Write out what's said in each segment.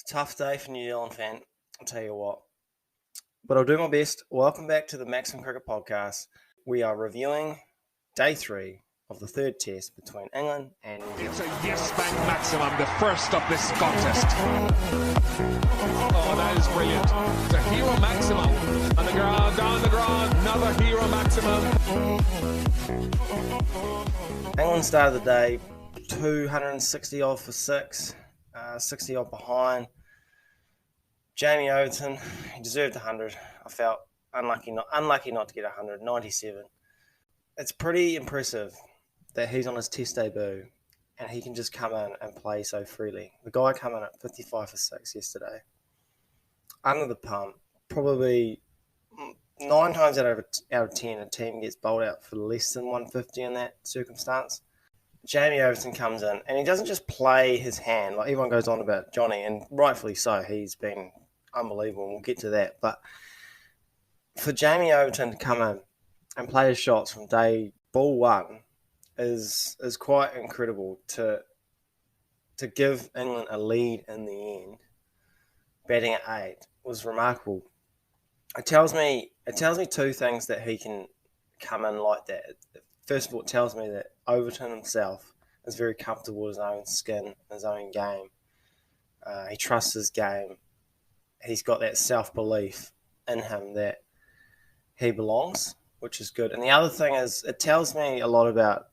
It's a tough day for New Zealand fan, I'll tell you what. But I'll do my best. Welcome back to the Maximum Cricket Podcast. We are reviewing day 3 of the third test between England and New Zealand. It's a yes-bang maximum, the first of this contest. Oh, that is brilliant. It's a hero maximum. On the ground, down the ground, another hero maximum. England started the day 260 odd for 6, 60 odd behind. Jamie Overton, he deserved 100. I felt unlucky not to get 100, 97. It's pretty impressive that he's on his test debut and he can just come in and play so freely. The guy came in at 55 for 6 yesterday. Under the pump, probably 9 times out of 10, a team gets bowled out for less than 150 in that circumstance. Jamie Overton comes in and he doesn't just play his hand. Like everyone goes on about Johnny, and rightfully so. He's been unbelievable, and we'll get to that. But for Jamie Overton to come in and play his shots from day ball 1 is quite incredible. To give England a lead in the end, batting at 8, was remarkable. It tells me 2 things that he can come in like that. First of all, it tells me that Overton himself is very comfortable with his own skin, his own game. He trusts his game. He's got that self-belief in him that he belongs, which is good. And the other thing is, it tells me a lot about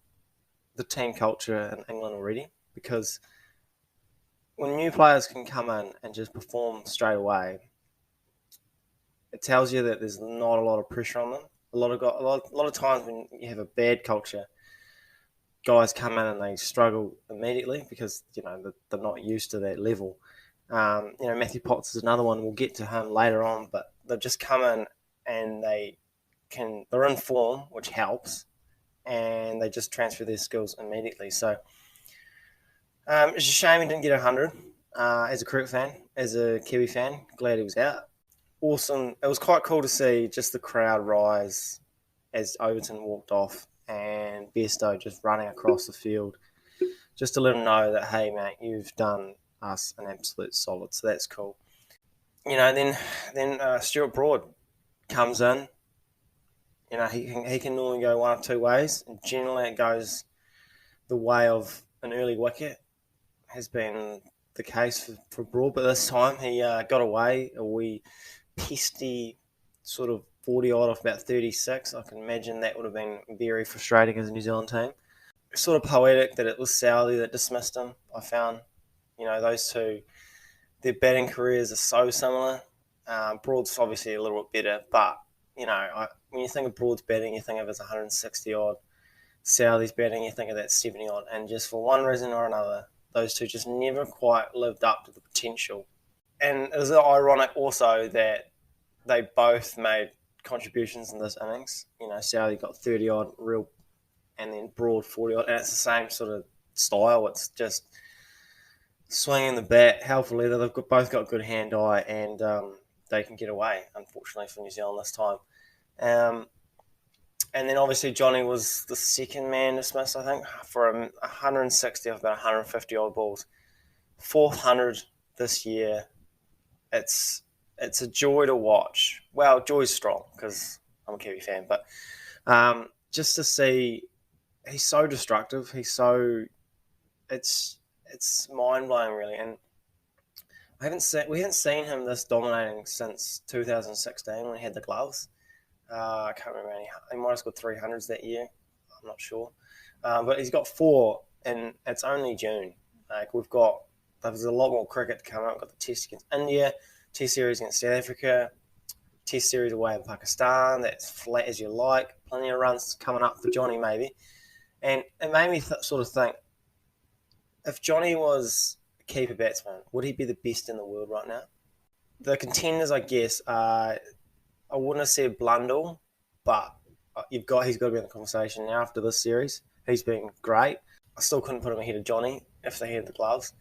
the team culture in England already, because when new players can come in and just perform straight away, it tells you that there's not a lot of pressure on them. A lot of times when you have a bad culture, guys come in and they struggle immediately because they're not used to that level. Matthew Potts is another one. We'll get to him later on, but they've just come in and they're in form, which helps, and they just transfer their skills immediately. So it's a shame he didn't get 100. As a cricket fan, as a Kiwi fan, glad he was out. Awesome. It was quite cool to see just the crowd rise as Overton walked off and Bairstow just running across the field just to let him know that, hey, mate, you've done us an absolute solid. So that's cool. Then Stuart Broad comes in. He can normally go one of 2 ways. And generally it goes the way of an early wicket. Has been the case for Broad, but this time he got away a wee pesty sort of 40 odd off about 36. I can imagine that would have been very frustrating as a New Zealand team. Sort of poetic that it was Southey that dismissed him, I found. Those two, their batting careers are so similar. Broad's obviously a little bit better, but, when you think of Broad's batting, you think of his 160 odd. Southey's batting, you think of that 70 odd. And just for one reason or another, those two just never quite lived up to the potential. And it was ironic also that they both made contributions in this innings. Southey got 30 odd real, and then Broad 40 odd, and it's the same sort of style. It's just swinging the bat, helpful leather. They've both got good hand-eye, and they can get away, unfortunately, for New Zealand this time. And then obviously Johnny was the second man dismissed, I think, for 160 of about 150 odd balls. 400 this year. It's a joy to watch. Well, joy's strong because I'm a Kiwi fan, but just to see, he's so destructive. It's mind blowing, really. And we haven't seen him this dominating since 2016 when he had the gloves. I can't remember he might have scored 300s that year. I'm not sure, but he's got 4, and it's only June. There's a lot more cricket to come up. We've got the Test against India, Test series against South Africa, Test series away in Pakistan. That's flat as you like. Plenty of runs coming up for Johnny, maybe. And it made me sort of think, if Johnny was a keeper batsman, would he be the best in the world right now? The contenders, I guess, I wouldn't have said Blundell, but he's got to be in the conversation now after this series. He's been great. I still couldn't put him ahead of Johnny if they had the gloves.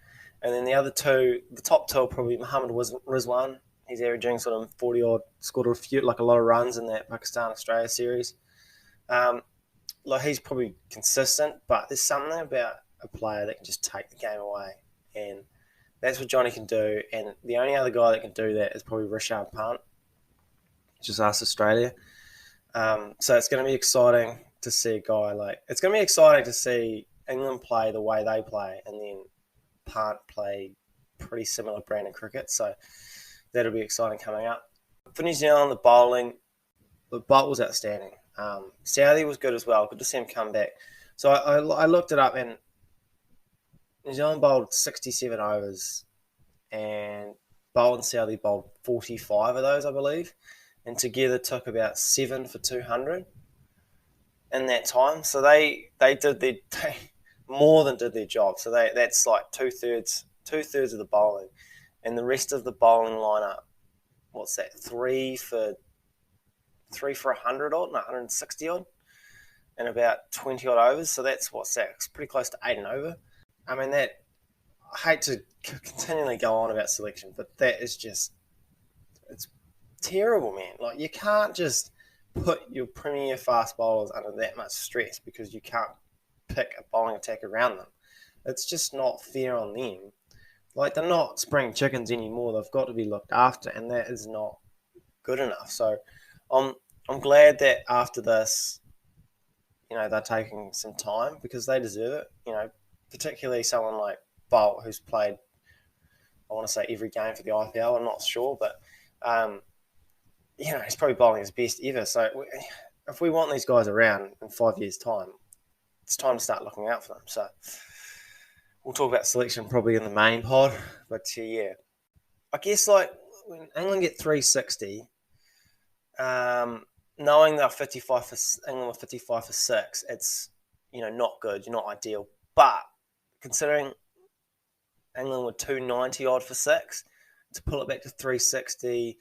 And then the top 2 are probably Mohammad Rizwan. He's averaging sort of 40 odd, scored a lot of runs in that Pakistan-Australia series. He's probably consistent, but there's something about a player that can just take the game away. And That's what Johnny can do, and the only other guy that can do that is probably Richard Pant. Just asked Australia. So it's going to be exciting to see a guy like... It's going to be exciting to see England play the way they play, and then Pant play pretty similar brand of cricket. So that'll be exciting coming up. For New Zealand, the bowling, the Bolt was outstanding. Southey was good as well. Good to see him come back. So I looked it up, and New Zealand bowled 67 overs, and Bolt and Southey bowled 45 of those, I believe, and together took about 7 for 200 in that time. So they more than did their job. So that's like two-thirds of the bowling, and the rest of the bowling lineup, what's that? 3 for 100 odd, no, 160 odd, and about 20 odd overs. So that's what's that? It's pretty close to 8 and over. I mean, I hate to continually go on about selection, but that is just, it's terrible, man. Like, you can't just put your premier fast bowlers under that much stress because you can't pick a bowling attack around them. It's just not fair on them. Like, they're not spring chickens anymore. They've got to be looked after, and that is not good enough. So I'm glad that after this, they're taking some time because they deserve it. Particularly someone like Bolt, who's played, I want to say, every game for the IPL. I'm not sure, but he's probably bowling his best ever. So if we want these guys around in 5 years' time, it's time to start looking out for them. So we'll talk about selection probably in the main pod, but I guess like when England get 360, knowing they're 55 for England were 55 for 6, it's not good, not ideal, but considering England were 290 odd for 6, to pull it back to 360,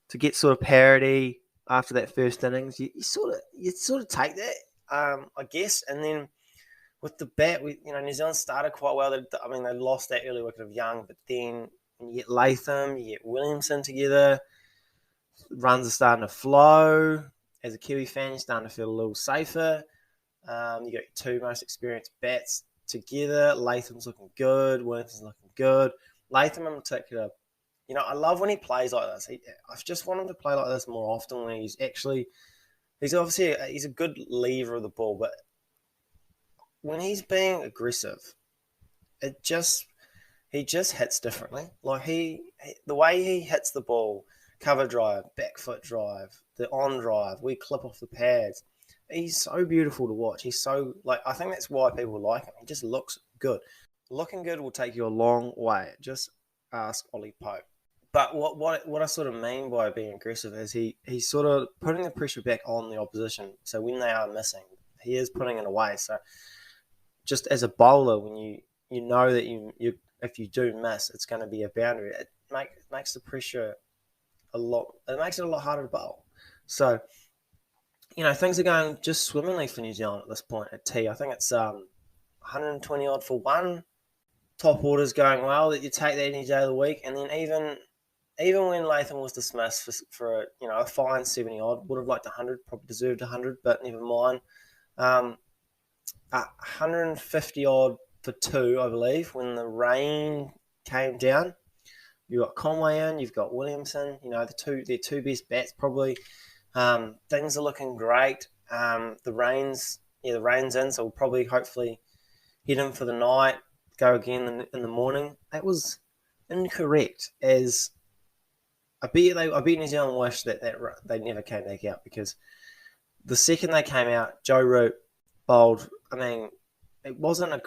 to get sort of parity after that first innings, you sort of take that, I guess. And then with the bat, New Zealand started quite well. They lost that early wicket of Young, but then when you get Latham, you get Williamson together, runs are starting to flow. As a Kiwi fan, you're starting to feel a little safer. You got your two most experienced bats together. Latham's looking good. Williamson's looking good. Latham in particular, I love when he plays like this. I just want him to play like this more often. When he's obviously he's a good lever of the ball, but when he's being aggressive, he just hits differently. Like the way he hits the ball, cover drive, back foot drive, the on drive, we clip off the pads. He's so beautiful to watch. He's so, I think that's why people like him. He just looks good. Looking good will take you a long way. Just ask Ollie Pope. But what I sort of mean by being aggressive is he's sort of putting the pressure back on the opposition. So when they are missing, he is putting it away. So just as a bowler, when you know that you if you do miss, it's going to be a boundary. It makes the pressure it makes it a lot harder to bowl. So, things are going just swimmingly for New Zealand at this point at T. I think it's 120 odd for 1. Top order's going well. That you take that any day of the week, and then even when Latham was dismissed for a fine 70 odd, would have liked 100, probably deserved 100, but never mind. 150 odd for 2, I believe, when the rain came down. You've got Conway in, you've got Williamson, their two best bats probably. Things are looking great. The rain's in, so we'll probably hopefully hit him for the night, go again in the morning. That was incorrect, as I bet New Zealand wished that they never came back out, because the second they came out, Joe Root bowled. It wasn't an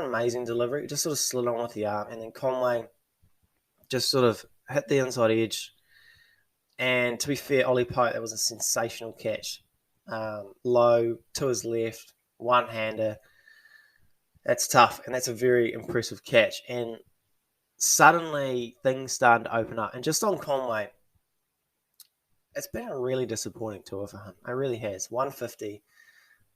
amazing delivery. It just sort of slid on with the arm, and then Conway just sort of hit the inside edge. And to be fair, Ollie Pope, that was a sensational catch. Low, to his left, one-hander. That's tough, and that's a very impressive catch. And suddenly, things started to open up. And just on Conway, it's been a really disappointing tour for him. It really has. 150.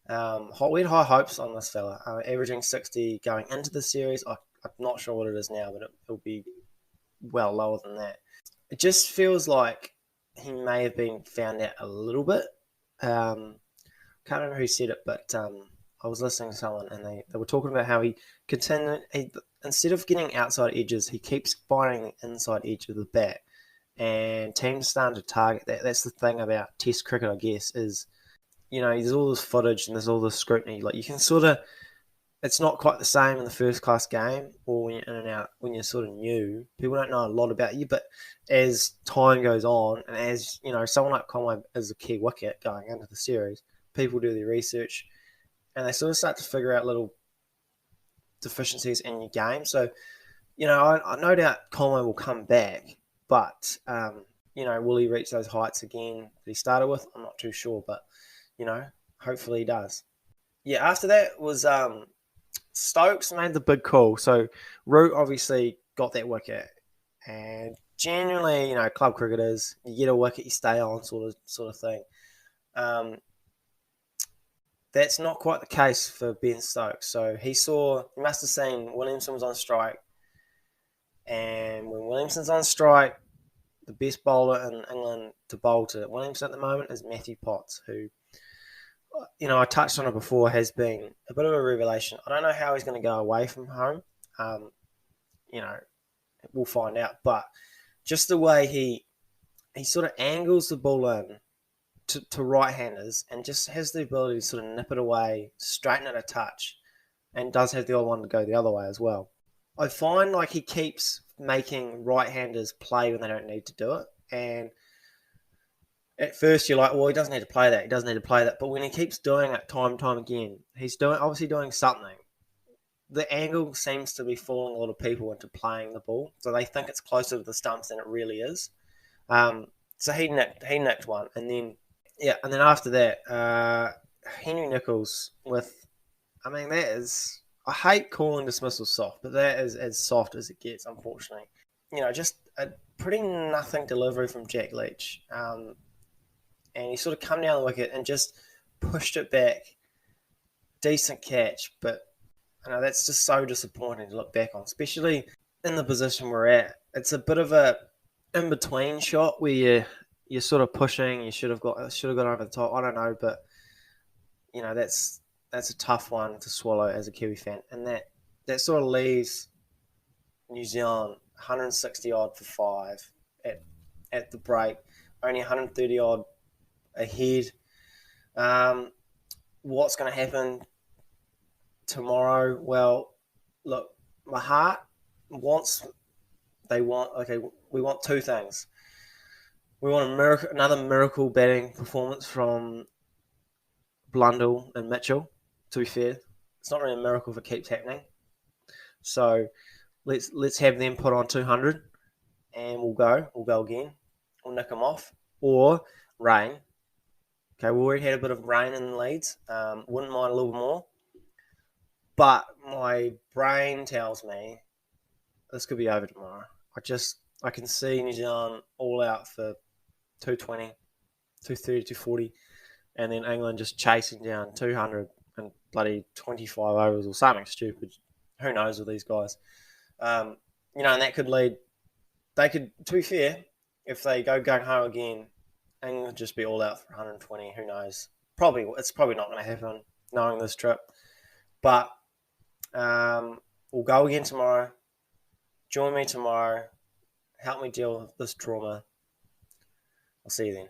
We had high hopes on this fella. Averaging 60 going into the series. I'm not sure what it is now, but it'll be well lower than that. It just feels like he may have been found out a little bit. Can't remember who said it, but I was listening to someone, and they were talking about how he instead of getting outside edges, he keeps finding the inside edge of the bat. And teams starting to target that. That's the thing about Test cricket, I guess, is, there's all this footage and there's all this scrutiny. Like, you can sort of, it's not quite the same in the first class game or when you're in and out, when you're sort of new. People don't know a lot about you, but as time goes on and as, someone like Conway is a key wicket going into the series, people do their research and they sort of start to figure out little deficiencies in your game. So, I no doubt Conway will come back, but, will he reach those heights again that he started with? I'm not too sure, but, hopefully he does. Yeah, after that was Stokes made the big call. So Root obviously got that wicket. And generally, club cricketers, you get a wicket, you stay on sort of thing. That's not quite the case for Ben Stokes. So he must have seen Williamson was on strike. And when Williamson's on strike, the best bowler in England to bowl to Williamson at the moment is Matthew Potts, who, I touched on it before, has been a bit of a revelation. I don't know how he's going to go away from home. We'll find out. But just the way he sort of angles the ball in to right-handers and just has the ability to sort of nip it away, straighten it a touch, and does have the odd one to go the other way as well. I find like he keeps making right-handers play when they don't need to do it. And at first you're like, well, he doesn't need to play that. He doesn't need to play that. But when he keeps doing it time and time again, he's obviously doing something. The angle seems to be fooling a lot of people into playing the ball. So they think it's closer to the stumps than it really is. So he nicked one. And then after that, Henry Nicholls that is, I hate calling dismissal soft, but that is as soft as it gets, unfortunately. Just a pretty nothing delivery from Jack Leach. And he sort of come down the wicket and just pushed it back. Decent catch, but that's just so disappointing to look back on, especially in the position we're at. It's a bit of a in-between shot where you're sort of pushing. You should have got over the top. I don't know, but that's a tough one to swallow as a Kiwi fan, and that sort of leaves New Zealand 160 odd for 5 at the break, only 130 odd ahead. What's going to happen tomorrow? Well, look, my heart we want two things. We want another miracle batting performance from Blundell and Mitchell. To be fair, it's not really a miracle if it keeps happening. So let's have them put on 200 and we'll go again. We'll nick them off. Or rain. Okay, we already had a bit of rain in the leads. Wouldn't mind a little more. But my brain tells me this could be over tomorrow. I can see New Zealand all out for 220, 230, 240, and then England just chasing down 200 and bloody 25 overs or something stupid. Who knows with these guys? And that could lead. To be fair, if they go gung ho again, England would just be all out for 120. Who knows? It's probably not going to happen, knowing this trip. But we'll go again tomorrow. Join me tomorrow. Help me deal with this trauma. I'll see you then.